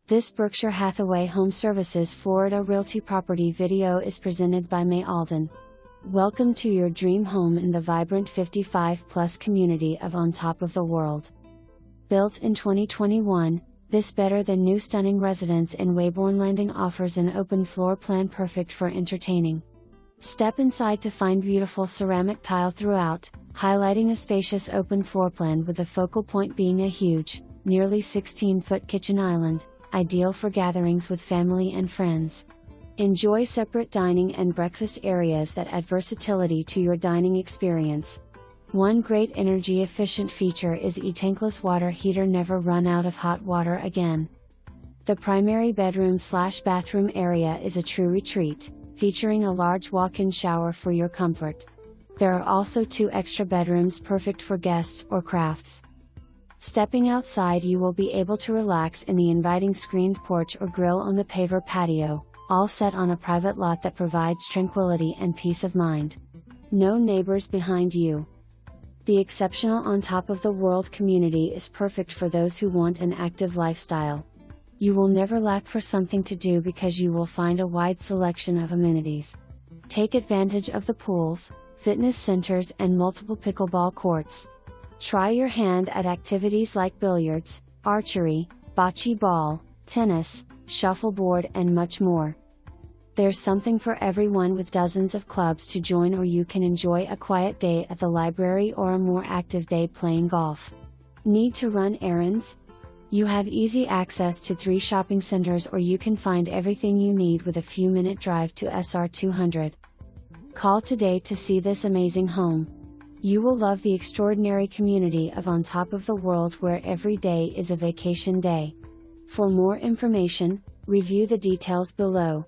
This Berkshire Hathaway HomeServices Florida Realty property video is presented by May Alden. Welcome to your dream home in the vibrant 55-plus community of On Top of the World. Built in 2021, this better-than-new stunning residence in Weybourne Landing offers an open floor plan perfect for entertaining. Step inside to find beautiful ceramic tile throughout, highlighting a spacious open floor plan with the focal point being a huge, nearly 16-foot kitchen island, ideal for gatherings with family and friends. Enjoy separate dining and breakfast areas that add versatility to your dining experience. One great energy-efficient feature is a tankless water heater. Never run out of hot water again. The primary bedroom/bathroom area is a true retreat, featuring a large walk-in shower for your comfort. There are also 2 extra bedrooms perfect for guests or crafts. Stepping outside, you will be able to relax in the inviting screened porch or grill on the paver patio, all set on a private lot that provides tranquility and peace of mind. No neighbors behind you. The exceptional On Top of the World community is perfect for those who want an active lifestyle. You will never lack for something to do because you will find a wide selection of amenities. Take advantage of the pools, fitness centers, and multiple pickleball courts. Try your hand at activities like billiards, archery, bocce ball, tennis, shuffleboard, and much more. There's something for everyone with dozens of clubs to join, or you can enjoy a quiet day at the library or a more active day playing golf. Need to run errands? You have easy access to 3 shopping centers, or you can find everything you need with a few-minute drive to SR 200. Call today to see this amazing home. You will love the extraordinary community of On Top of the World, where every day is a vacation day. For more information, review the details below.